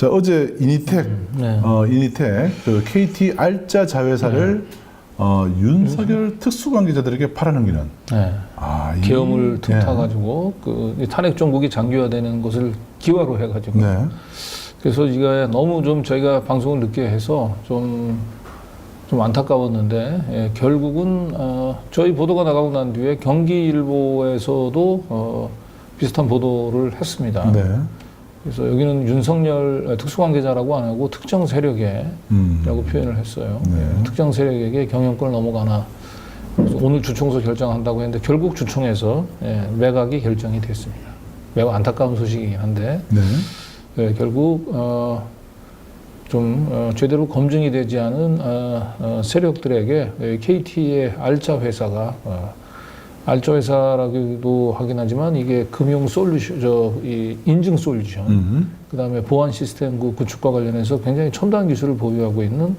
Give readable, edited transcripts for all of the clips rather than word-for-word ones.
자, 어제 이니텍, 네. 이니텍 그 KT 알짜 자회사를 윤석열 특수관계자들에게 팔아넘기는. 네. 이- 계엄을 네. 틈타가지고 그 탄핵 정국이 장기화되는 것을 기화로 해가지고. 네. 그래서 이게 너무 좀 저희가 방송을 늦게 해서 좀 안타까웠는데, 예, 결국은 저희 보도가 나가고 난 뒤에 경기일보에서도 비슷한 보도를 했습니다. 네. 그래서 여기는 윤석열 특수관계자라고 안 하고 특정 세력에라고 표현을 했어요. 네. 특정 세력에게 경영권을 넘어가나. 그래서 오늘 주총에서 결정한다고 했는데 결국 주총에서 매각이 결정이 됐습니다. 매우 안타까운 소식이긴 한데, 네. 결국 제대로 검증이 되지 않은 세력들에게 KT의 알짜 회사가 알짜 회사라기도 하긴 하지만 이게 금융 솔루션, 이 인증 솔루션, 그다음에 보안 시스템 구축과 관련해서 굉장히 첨단 기술을 보유하고 있는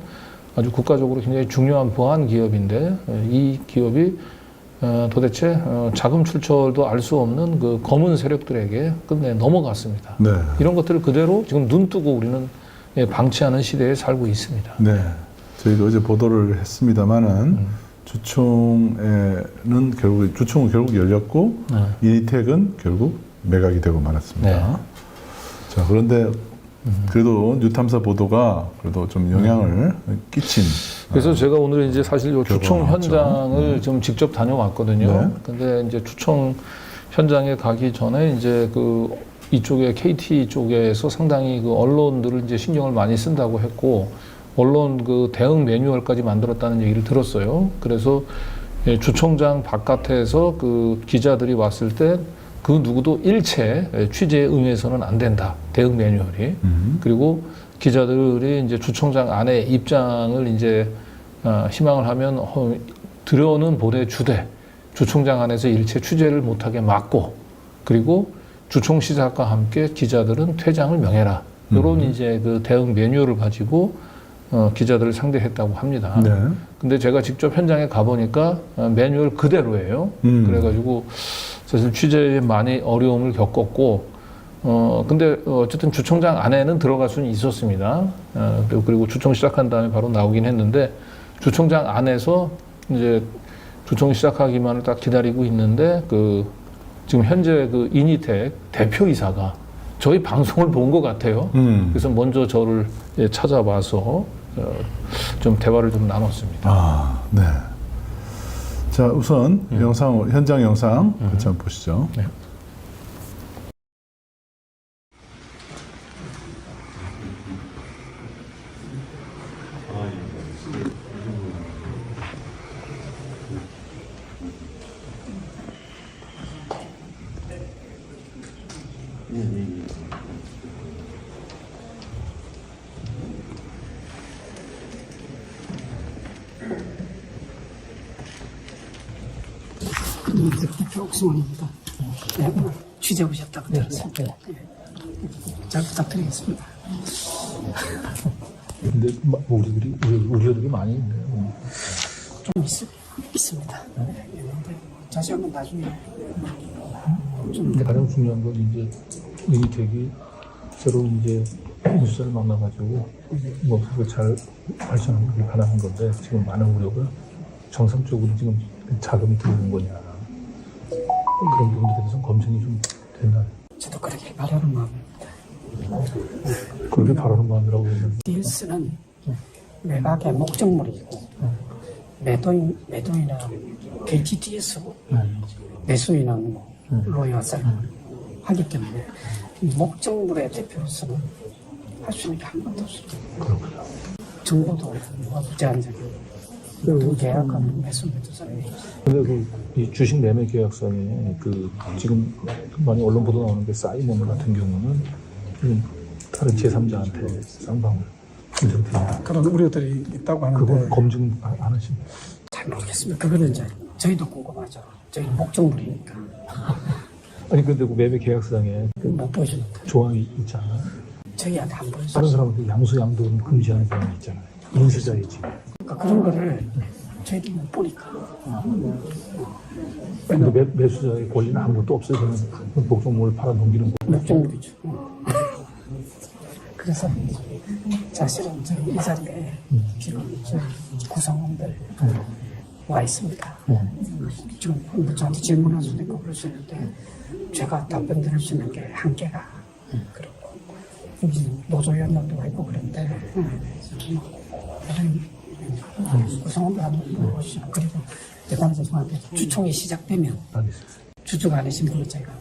아주 국가적으로 굉장히 중요한 보안 기업인데, 이 기업이 도대체 자금 출처도 알 수 없는 그 검은 세력들에게 끝내 넘어갔습니다. 네. 이런 것들을 그대로 지금 눈 뜨고 우리는 방치하는 시대에 살고 있습니다. 네. 저희도 어제 보도를 했습니다만은 주총은 결국 열렸고 이니텍은 결국 매각이 되고 말았습니다. 네. 자, 그런데 그래도 뉴탐사 보도가 그래도 좀 영향을 끼친. 그래서 제가 오늘 이제 사실 요 주총 나왔죠. 현장을 좀 직접 다녀왔거든요. 네. 근데 이제 주총 현장에 가기 전에 이제 이쪽에 KT 쪽에서 상당히 언론들을 이제 신경을 많이 쓴다고 했고, 언론 대응 매뉴얼까지 만들었다는 얘기를 들었어요. 그래서 주총장 바깥에서 기자들이 왔을 때 그 누구도 일체 취재에 응해서는 안 된다. 대응 매뉴얼이. 그리고 기자들이 이제 주총장 안에 입장을 이제 희망을 하면 들여오는 보도의 주대, 주총장 안에서 일체 취재를 못하게 막고, 그리고 주총 시작과 함께 기자들은 퇴장을 명해라. 이런 이제 대응 매뉴얼을 가지고 기자들을 상대했다고 합니다. 네. 근데 제가 직접 현장에 가보니까 매뉴얼 그대로예요. 그래가지고 사실 취재에 많이 어려움을 겪었고, 근데 어쨌든 주총장 안에는 들어갈 수는 있었습니다. 그리고 주총 시작한 다음에 바로 나오긴 했는데, 주총장 안에서 이제 주총 시작하기만을 딱 기다리고 있는데, 지금 현재 이니텍 대표이사가 저희 방송을 본 것 같아요. 그래서 먼저 저를 찾아와서 좀 대화를 좀 나눴습니다. 네. 자, 우선 현장 영상 같이 한번 보시죠. 네. 대표 옥승원입니다. 네, 취재 오셨다고 들었습니다. 네. 잘 부탁드리겠습니다. 근데 우리들이 많이 있네요. 좀 있습니다. 네, 있는데 다시 한번 나중에 근데 가장 중요한 건 이제 이니텍이 새로운 이제 인수자를 만나가지고 그걸 잘 발전하기 바라는 건데, 지금 많은 우려가 정상적으로 지금 자금이 들어오는 거냐, 그런 부분에 대해서는 검증이 좀 됐나요? 저도 그렇게 바라는 마음입니다. 그렇게 바라는 마음이라고 했는데, 딜스는 매각의 목적물이고 매도인은 KTDS고 매수인은 로이와사를 하기 때문에 목적물의 대표로서는 할 수 있는 게 한 번도 없습니다. 그렇구나. 정보도 무제한적인 그 계약하는 매수사람이 근데 이 주식 매매 계약서에 지금 많이 언론 보도 나오는 게 사이먼 같은 경우는 지금 다른 제3자한테 쌍방울 인정됩니다. 그런 우려들이 있다고 하는데 그건 검증 안 하십니까? 잘 모르겠습니다. 그거는 이제 저희도 궁금하죠. 저희 목적물이니까 아니 근데 그 매매 계약서에 못 보여주니까 조항이 있잖아요. 저희한테 안 보여주죠. 다른 사람한테 양수 양도는 금지하는 조항이 있잖아요. 인수자의 지. 그러니까 그런 거를 저희도 못 보니까. 근데 매수자의 권리는 아무것도 없어요. 그냥 목적물을 팔아 넘기는 거. 목적물이죠. 그래서 사실은 저희 이 자리에 지금 저희 구성원들 와 있습니다. 지금 뭐 저한테 질문할 수도 있고 그럴 수 있는데 제가 답변 드릴 수 있는 게 한계가 그렇고 노조위원들도 있고 그런데 구성원들 한번 물어보시죠. 그리고 대단히 죄송한데 주총이 시작되면 주주가 아니신 분을 제가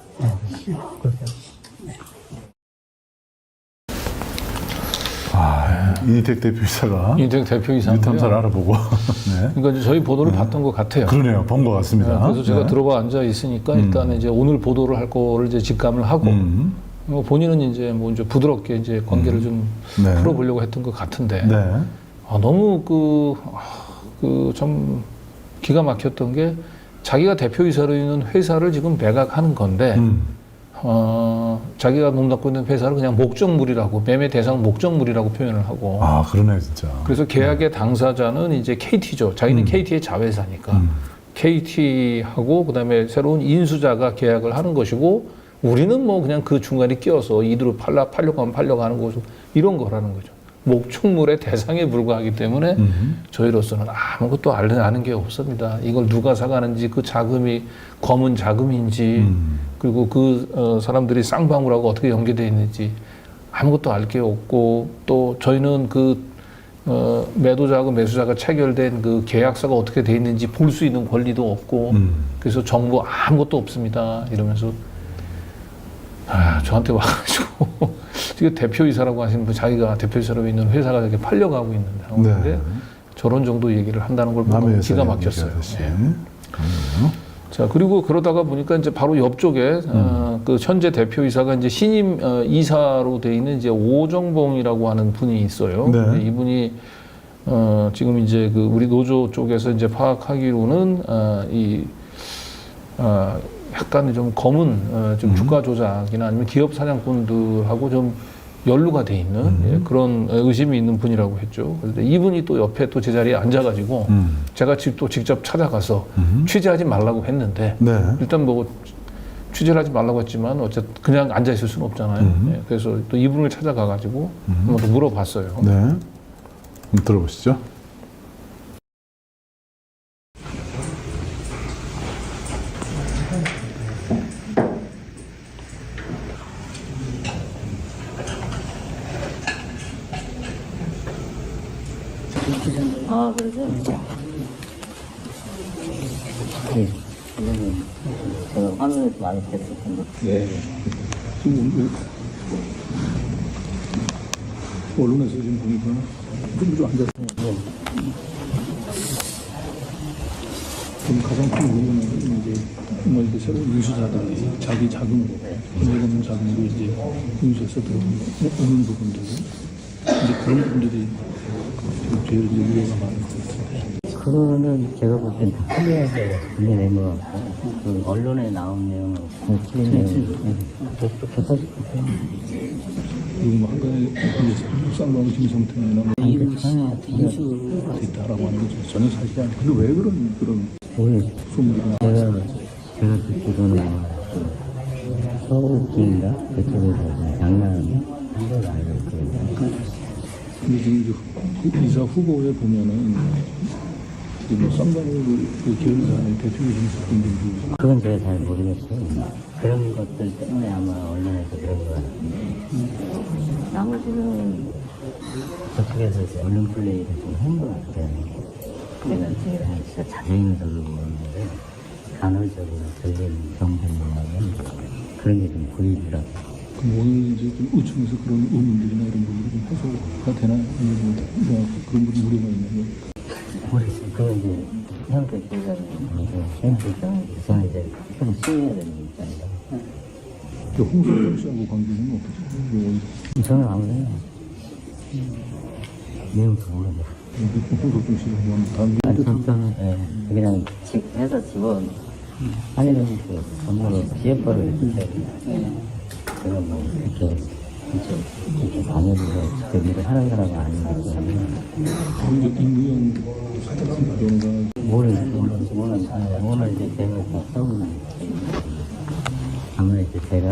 이택 대표이사가 이택 대표이사 뉴탐사를 알아보고 네. 그러니까 이제 저희 보도를 봤던 것 같아요. 그러네요. 본 것 같습니다. 그래서 제가 네. 들어가 앉아 있으니까 일단 이제 오늘 보도를 할 거를 이제 직감을 하고 본인은 이제 뭐 이제 부드럽게 이제 관계를 좀 네. 풀어보려고 했던 것 같은데 네. 너무 참 기가 막혔던 게 자기가 대표이사로 있는 회사를 지금 매각하는 건데 자기가 몸담고 있는 회사를 그냥 목적물이라고 매매 대상 목적물이라고 표현을 하고 그러네 진짜. 그래서 계약의 당사자는 이제 KT죠. 자기는 KT의 자회사니까 KT하고 그다음에 새로운 인수자가 계약을 하는 것이고 우리는 뭐 그냥 그 중간에 끼어서 이대로 팔려고 하면 팔려고 하는 거죠. 이런 거라는 거죠. 목축물의 대상에 불과하기 때문에 저희로서는 아무것도 아는 게 없습니다. 이걸 누가 사가는지 그 자금이 검은 자금인지 그리고 그 사람들이 쌍방울하고 어떻게 연계되어 있는지 아무것도 알 게 없고 또 저희는 그 매도자하고 매수자가 체결된 그 계약서가 어떻게 되어 있는지 볼 수 있는 권리도 없고 그래서 정보 아무것도 없습니다. 이러면서 저한테 와가지고 지금 대표이사라고 하시는 분 자기가 대표이사로 있는 회사가 이렇게 팔려가고 있는 상황인데 네. 저런 정도 얘기를 한다는 걸 보고 기가 막혔어요. 자, 그리고 그러다가 보니까 이제 바로 옆쪽에 그 현재 대표이사가 이제 신임 이사로 돼 있는 이제 오정봉이라고 하는 분이 있어요. 네. 이분이 지금 이제 그 우리 노조 쪽에서 이제 파악하기로는 약간 좀 검은 좀 주가 조작이나 아니면 기업 사냥꾼들하고 좀 연루가 돼 있는 그런 의심이 있는 분이라고 했죠. 그런데 이분이 또 옆에 또 제자리에 앉아가지고 제가 또 직접 찾아가서 취재하지 말라고 했는데 네. 일단 뭐 취재를 하지 말라고 했지만 어쨌든 그냥 앉아 있을 수는 없잖아요. 네, 그래서 또 이분을 찾아가가지고 한번 또 물어봤어요. 네. 한번 들어보시죠. 그러죠. 네. 제가 화면에서 많이 뵀을 텐데. 네. 지금 언론에서 지금 보니까 좀 앉아서 지금 가장 큰 문제는 이제 정말 이제 새로운 인수자들이 자기 자금으로 공개되는 자금으로 이제 인수해서 들어오는 부분들 이제 그런 부분들이 지금 제일 이제 우려가 많은 것 같습니다. 그거는 제가 볼 땐 클리어해서 분리된 것 같고, 그 언론에 나온 내용은 틀린 내용이고, 좋다실 것 같아요. 그리고 뭐 한간에 이제 쌍방 김성태나 뭐 이거 전에 인수, 있다라고 하는 건 전혀 사실이 아니고, 근데 왜 그런 오늘 소문이 제가 듣기로는 서울기인가? 그쪽에서 장난한 걸로 알고 있거든요. 근데 지금 이제 이사 후보에 보면은 뭐 쌍방울 그 계열사의 대표이신 분들도 그건 제가 잘 모르겠어요. 그런 것들 때문에 아마 언론에서 그런 것 같은데. 나머지는 저쪽에서 이제 언론 플레이를 좀 한 것 같아요. 내가 진짜 자세히는 모르는데 간헐적으로 들리는 정보는 그런 게 좀 보이더라고요. 그럼 오늘 이제 좀 의총에서 그런 의문들이나 이런 부분이 좀 해소가 되나? 아니면 뭐 그런 분이 우려가 있나요? 모르겠어요. 그건 이제 현재 현재는 저는 이제 좀 수행해야 되는 입장이라. 홍석영 씨하고 관계는 어떠세요? 저는 아무래도 내용도 모르겠어요. 홍석영 씨가 뭐 다른 저는 그냥 회사 직원 아니면 그 전문으로 기획벌을 해주세요. 제가 뭐 이렇게 관여해서 직접 일을 하는 사람은 아니기 때문에 임무영 사장님과 오늘 이제 제가 다 써보는 아무래도 제가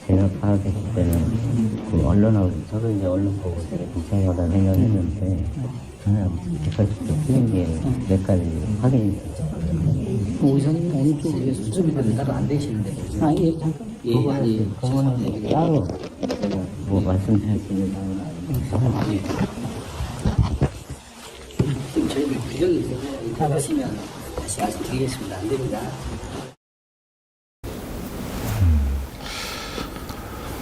제가 파악했을 때는 그 언론하고 저도 이제 언론 보고 되게 괜찮다는 생각을 했는데 전혀 180도 틀린 게 몇 가지 확인이 됐죠. 오 이사님 어느 쪽에 수습이 되는 따로 안 되시는데. 아, 예, 잠깐. 예. 그거는 따로 제가 뭐 말씀드릴 수 있는 바는 아니고 지금 저희들 규정이 있어서 인터뷰하시면 다시 말씀드리겠습니다. 안 됩니다.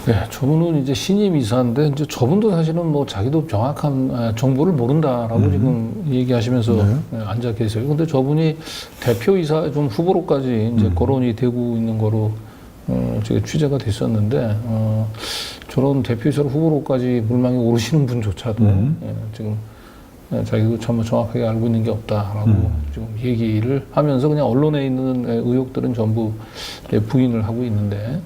네, 저분은 이제 신임 이사인데 이제 저분도 사실은 뭐 자기도 정확한 정보를 모른다라고 지금 얘기하시면서 앉아 계세요. 근데 저분이 대표이사 좀 후보로까지 이제 거론이 되고 있는 거로 제가 취재가 됐었는데 저런 대표이사 후보로까지 물망에 오르시는 분조차도 지금 자기도 참 정확하게 알고 있는 게 없다라고 지금 얘기를 하면서 그냥 언론에 있는 의혹들은 전부 부인을 하고 있는데.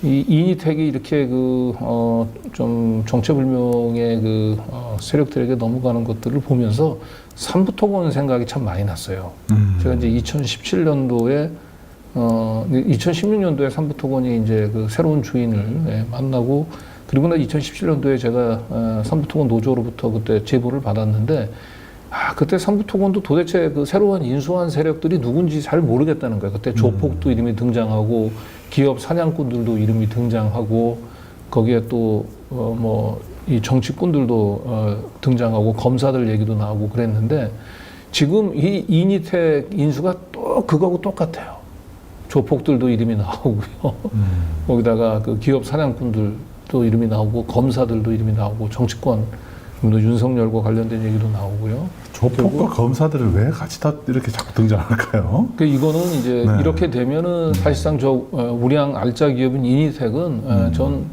이 이니텍이 이렇게 좀 정체불명의 세력들에게 넘어가는 것들을 보면서 삼부토건 생각이 참 많이 났어요. 제가 이제 2017년도에 2016년도에 삼부토건이 이제 그 새로운 주인을 만나고 그리고 나 2017년도에 제가 삼부토건 노조로부터 그때 제보를 받았는데 그때 삼부토건도 도대체 그 새로운 인수한 세력들이 누군지 잘 모르겠다는 거예요. 그때 조폭도 이름이 등장하고 기업 사냥꾼들도 이름이 등장하고 거기에 또 이 정치꾼들도 등장하고 검사들 얘기도 나오고 그랬는데 지금 이 이니텍 인수가 또 그거하고 똑같아요. 조폭들도 이름이 나오고요. 거기다가 그 기업 사냥꾼들도 이름이 나오고 검사들도 이름이 나오고 정치권 윤석열과 관련된 얘기도 나오고요. 조폭과 검사들을 왜 같이 다 이렇게 자꾸 등장할까요? 이거는 이제 네. 이렇게 되면은 사실상 우량 알짜 기업인 이니텍은 전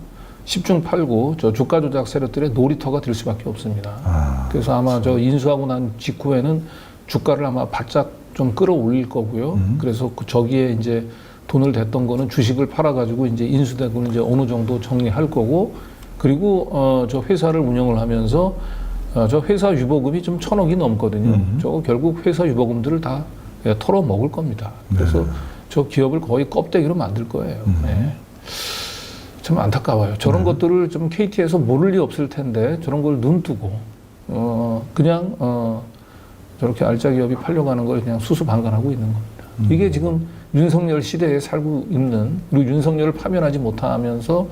10중 8구 저 주가 조작 세력들의 놀이터가 될 수밖에 없습니다. 그래서 아마 저 인수하고 난 직후에는 주가를 아마 바짝 좀 끌어올릴 거고요. 그래서 저기에 이제 돈을 댔던 거는 주식을 팔아가지고 이제 인수되고 이제 어느 정도 정리할 거고 그리고 저 회사를 운영을 하면서 저 회사 유보금이 좀 1,000억이 넘거든요. 저 결국 회사 유보금들을 다 털어 먹을 겁니다. 그래서 저 기업을 거의 껍데기로 만들 거예요. 네. 참 안타까워요. 저런 것들을 좀 KT에서 모를 리 없을 텐데 저런 걸 눈뜨고 그냥 저렇게 알짜 기업이 팔려가는 걸 그냥 수수방관하고 있는 겁니다. 이게 지금 윤석열 시대에 살고 있는 그리고 윤석열을 파면하지 못하면서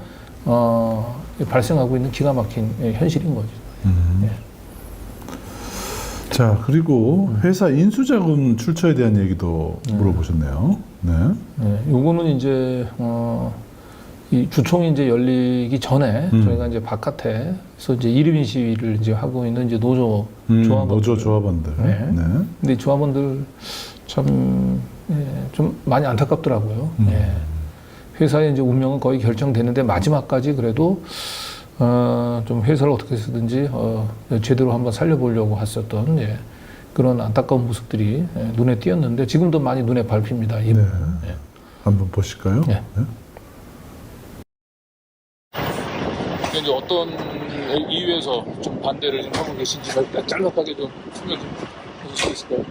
발생하고 있는 기가 막힌 현실인 거죠. 네. 자, 그리고 회사 인수자금 출처에 대한 얘기도 물어보셨네요. 네. 네, 요거는 이제 이 주총이 이제 열리기 전에 저희가 이제 바깥에서 이제 1인 시위를 이제 하고 있는 이제 노조 조합원들. 노조 조합원들. 네. 네. 근데 이 조합원들 참 좀 많이 안타깝더라고요. 예. 회사의 이제 운명은 거의 결정되는데 마지막까지 그래도 좀 회사를 어떻게 쓰든지 제대로 한번 살려보려고 했었던 그런 안타까운 모습들이 눈에 띄었는데 지금도 많이 눈에 밟힙니다. 이 부분은. 예. 한번 보실까요? 네. 네. 이제 어떤 이유에서 좀 반대를 하고 계신지 짤막하게 좀 설명 좀 해주실 수 있을까요?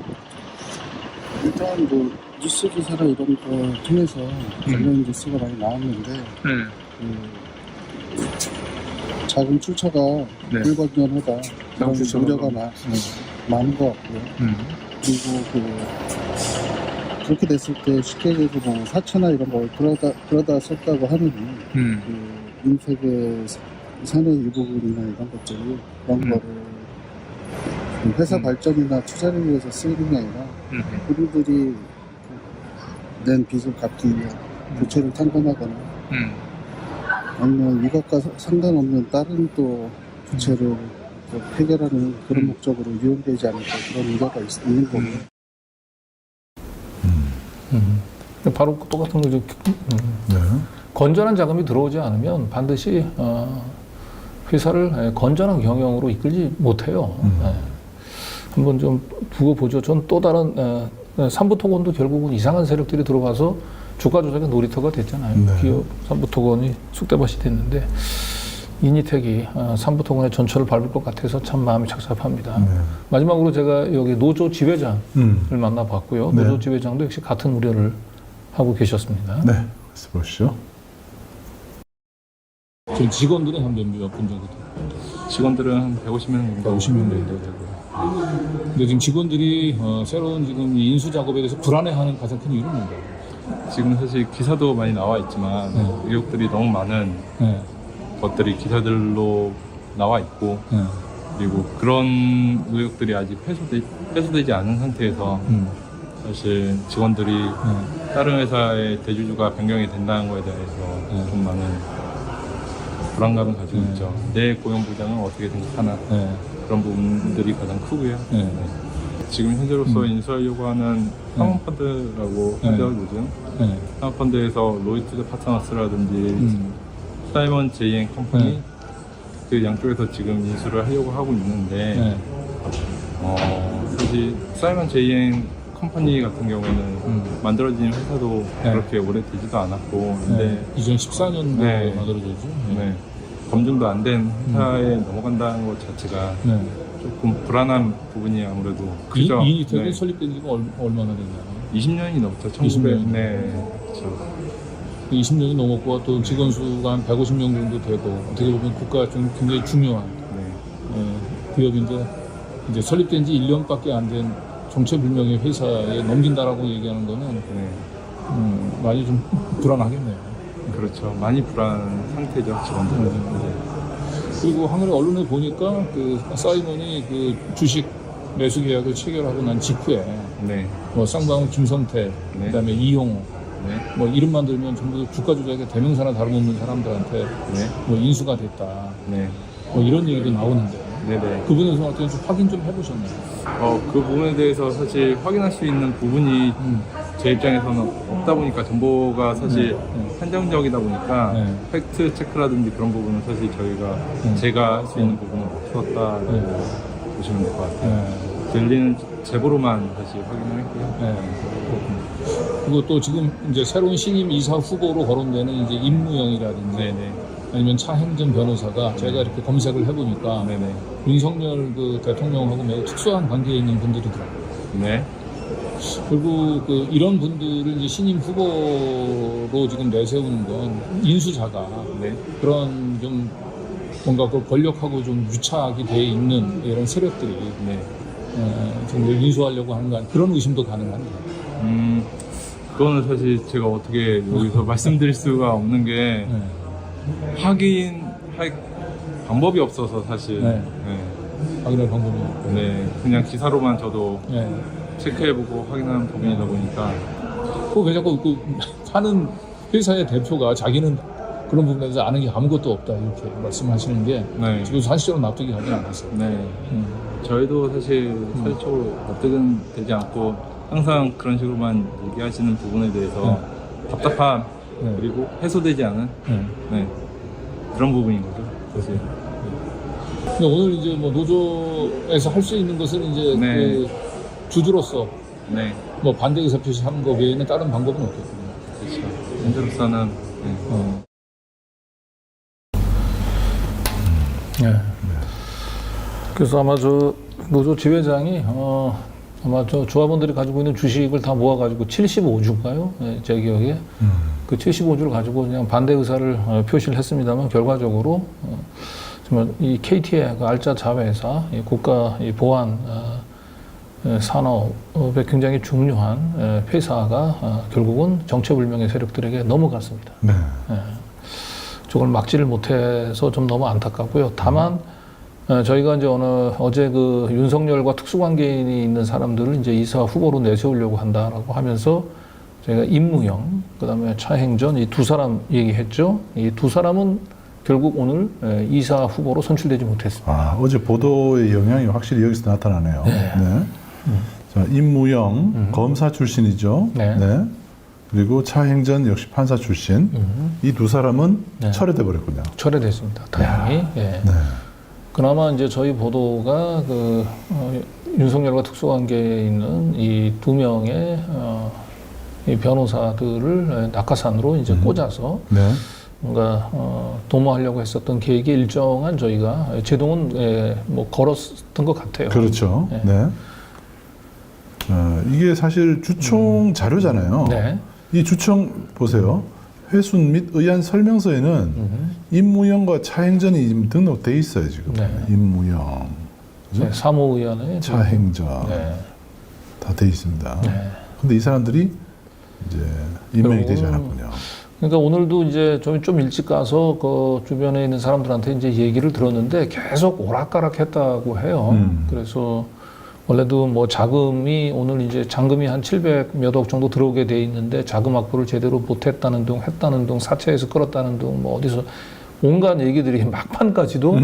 일단 뭐 뉴스 기사나 이런 거 통해서 관련 뉴스가 많이 나왔는데 자금 출처가 불건전하다 그런 우려가 많은 것 같고요. 그리고 그렇게 됐을 때 쉽게 얘기해서 뭐 사채나 이런 걸 그러다 썼다고 하면 그 인색의 사내 일부분이나 이런 것들이 그런 거를 회사 발전이나 투자를 위해서 쓰이는 게 아니라 본인들이 낸 빚을 갚기 위해 부채를 탕감하거나 아니면 이것과 상관없는 다른 또 부채를 또 해결하는 그런 목적으로 이용되지 않을까 그런 우려가 있는 거고요. 바로 똑같은 거죠. 네. 건전한 자금이 들어오지 않으면 반드시 회사를 건전한 경영으로 이끌지 못해요. 한번 좀 두고 보죠. 전 또 다른 삼부토건도 결국은 이상한 세력들이 들어가서 주가 조작의 놀이터가 됐잖아요. 네. 기업 삼부토건이 쑥대밭이 됐는데 이니텍이 삼부토건의 전철을 밟을 것 같아서 참 마음이 착잡합니다. 네. 마지막으로 제가 여기 노조 지회장을 만나봤고요. 네. 노조 지회장도 역시 같은 우려를 하고 계셨습니다. 네. 보시죠. 지금 직원들은 한 몇 분 정도 돼요? 직원들은 한 150명 정도. 50명 정도 되고. 근데 지금 직원들이 새로운 지금 이 인수 작업에 대해서 불안해하는 가장 큰 이유는 뭔가요? 지금 사실 기사도 많이 나와 있지만 의혹들이 너무 많은 네. 것들이 기사들로 나와 있고 네. 그리고 그런 의혹들이 아직 해소되지 않은 상태에서 사실 직원들이 다른 회사의 대주주가 변경이 된다는 거에 대해서 좀 많은 불안감을 가지고 있죠. 내 고용보장은 어떻게 생각하나 그런 부분들이 가장 크고요. 지금 현재로서 인수하려고 하는 사모펀드라고 하죠, 요즘. 사모펀드에서 로이투드 파트너스라든지 사이먼 제이앤 컴퍼니 그 양쪽에서 지금 인수를 하려고 하고 있는데 사실 사이먼 제이앤 컴퍼니 같은 경우에는 만들어진 회사도 그렇게 오래되지도 않았고 근데 2014년도에 만들어졌죠. 검증도 안 된 회사에 넘어간다는 것 자체가 조금 불안한 부분이 아무래도 크죠. 이 이태원이 설립된 지가 얼마나 됐나요? 20년이 넘죠. 20년. 그렇죠. 20년이 넘었고 또 직원 수가 한 150명 정도 되고 어떻게 보면 국가가 좀 굉장히 중요한 기업인데 이제 설립된 지 1년밖에 안 된 정체불명의 회사에 넘긴다라고 얘기하는 거는 많이 좀 불안하겠네요. 그렇죠. 많이 불안한 상태죠. 직원들은. 그리고 한겨레 언론에 보니까 그 사이먼이 그 주식 매수 계약을 체결하고 난 직후에 뭐 쌍방울 김성태, 그다음에 이용호 뭐 이름만 들면 전부 주가 조작의 대명사나 다름없는 사람들한테 뭐 인수가 됐다. 뭐 이런 얘기도 나오는데 그분에 대해서 어떻게 좀 확인 좀 해보셨나요? 그 부분에 대해서 사실 확인할 수 있는 부분이 제 입장에서는 없다 보니까 정보가 사실 한정적이다 보니까 팩트 체크라든지 그런 부분은 사실 제가 할 수 있는 부분은 없었다고 보시면 될 것 같아요. 들리는 제보로만 다시 확인을 했고요. 그리고 또 지금 이제 새로운 신임 이사 후보로 거론되는 이제 임무영이라든지 아니면 차행전 변호사가 제가 이렇게 검색을 해보니까 윤석열 그 대통령하고 매우 특수한 관계에 있는 분들이더라고요. 그리고 그 이런 분들을 이제 신임 후보로 지금 내세우는 건 인수자가 그런 좀 뭔가 그 권력하고 좀 유착이 돼 있는 이런 세력들이 좀 인수하려고 하는 건 그런 의심도 가능한데. 그거는 사실 제가 어떻게 여기서 말씀드릴 수가 없는 게 확인할 방법이 없어서 사실 확인할 방법이 없고. 그냥 기사로만 저도 체크해보고 확인하는 부분이다 보니까 왜 자꾸 그 하는 회사의 대표가 자기는 그런 부분에 대해서 아는 게 아무것도 없다 이렇게 말씀하시는 게 지금 사실적으로 납득이 가지 않았어요. 저희도 사실 사실적으로 납득은 되지 않고 항상 그런 식으로만 얘기하시는 부분에 대해서 답답한 그리고 해소되지 않은 그런 부분인 거죠 사실. 근데 오늘 이제 뭐 노조에서 할 수 있는 것은 이제 그 주주로서 뭐 반대 의사 표시하는 거 외에는 다른 방법은 없겠군요. 그렇죠. 현재로서는 그래서 아마 저 노조 지회장이 아마 저 조합원들이 가지고 있는 주식을 다 모아가지고 75주인가요? 제 기억에 그 75주를 가지고 그냥 반대 의사를 표시를 했습니다만 결과적으로 정말 이 KT의 그 알짜 자회사, 이 국가 이 보안 산업에 굉장히 중요한 회사가 결국은 정체불명의 세력들에게 넘어갔습니다. 저걸 막지를 못해서 좀 너무 안타깝고요. 다만 저희가 이제 어제 그 윤석열과 특수관계인이 있는 사람들을 이제 이사 후보로 내세우려고 한다라고 하면서 저희가 임무영, 그다음에 차행전 이 두 사람 얘기했죠. 이 두 사람은 결국 오늘 이사 후보로 선출되지 못했습니다. 어제 보도의 영향이 확실히 여기서 나타나네요. 자, 임무영 검사 출신이죠. 그리고 차행전 역시 판사 출신. 이 두 사람은 철회돼 버렸군요. 철회됐습니다. 다행히. 그나마 이제 저희 보도가 그 윤석열과 특수관계에 있는 이 두 명의 이 변호사들을 낙하산으로 이제 꽂아서 뭔가 도모하려고 했었던 계획의 일정한 저희가 제동은 뭐 걸었던 것 같아요. 그렇죠. 이게 사실 주총 자료잖아요. 이 주총 보세요. 회순 및 의안 설명서에는 임무영과 차행전이 지금 등록돼 있어요 지금. 네. 임무영, 네, 사무의원의 차행전 네. 다 돼 있습니다. 네. 근데 이 사람들이 이제 임명이 되지 결국은 않았군요. 그러니까 오늘도 이제 좀 일찍 가서 그 주변에 있는 사람들한테 이제 얘기를 들었는데 계속 오락가락했다고 해요. 그래서 원래도 뭐 자금이 오늘 이제 잔금이 한 700몇 억 정도 들어오게 돼 있는데 자금 확보를 제대로 못했다는 둥, 했다는 둥, 사채에서 끌었다는 둥, 뭐 어디서 온갖 얘기들이 막판까지도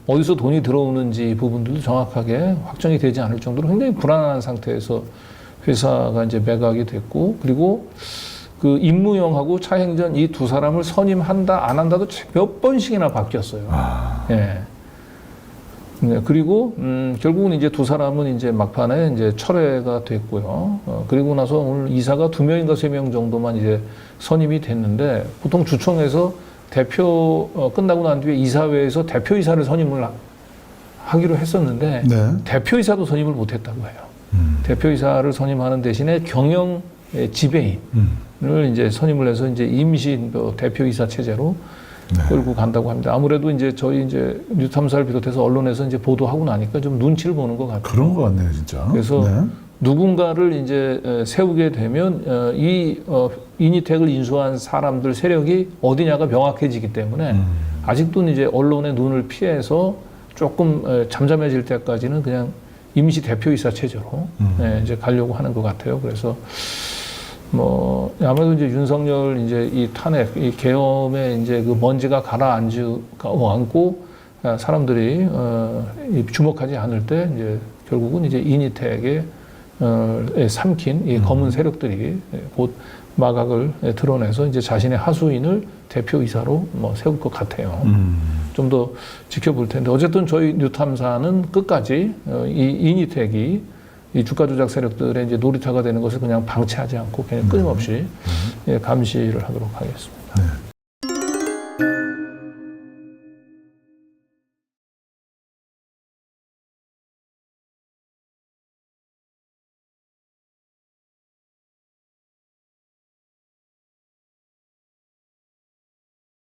어디서 돈이 들어오는지 부분들도 정확하게 확정이 되지 않을 정도로 굉장히 불안한 상태에서 회사가 이제 매각이 됐고, 그리고 그 임무영하고 차행전 이 두 사람을 선임한다 안 한다도 몇 번씩이나 바뀌었어요. 예. 네, 그리고 결국은 이제 두 사람은 이제 막판에 이제 철회가 됐고요. 그리고 나서 오늘 이사가 2명인가 3명 정도만 이제 선임이 됐는데, 보통 주총에서 대표 끝나고 난 뒤에 이사회에서 대표이사를 선임을 하기로 했었는데 네. 대표이사도 선임을 못했다고 해요. 대표이사를 선임하는 대신에 경영 지배인을 이제 선임을 해서 이제 임시 대표이사 체제로 끌고 간다고 합니다. 아무래도 이제 저희 이제 뉴탐사를 비롯해서 언론에서 이제 보도하고 나니까 좀 눈치를 보는 것 같아요. 그런 것 같네요, 진짜. 그래서 네. 누군가를 이제 세우게 되면 이 이니텍을 인수한 사람들 세력이 어디냐가 명확해지기 때문에 아직도 이제 언론의 눈을 피해서 조금 잠잠해질 때까지는 그냥 임시 대표이사 체제로 이제 가려고 하는 것 같아요. 그래서 뭐 아무래도 이제 윤석열 이제 이 탄핵, 이 계엄에 이제 그 먼지가 가라앉고 사람들이 주목하지 않을 때 이제 결국은 이제 이니텍에 삼킨 이 검은 세력들이 곧 마각을 드러내서 이제 자신의 하수인을 대표이사로 뭐 세울 것 같아요. 좀 더 지켜볼 텐데 어쨌든 저희 뉴탐사는 끝까지 이 이니텍이 이 주가 조작 세력들의 이제 놀이터가 되는 것을 그냥 방치하지 않고 그냥 끊임없이 감시를 하도록 하겠습니다. 네.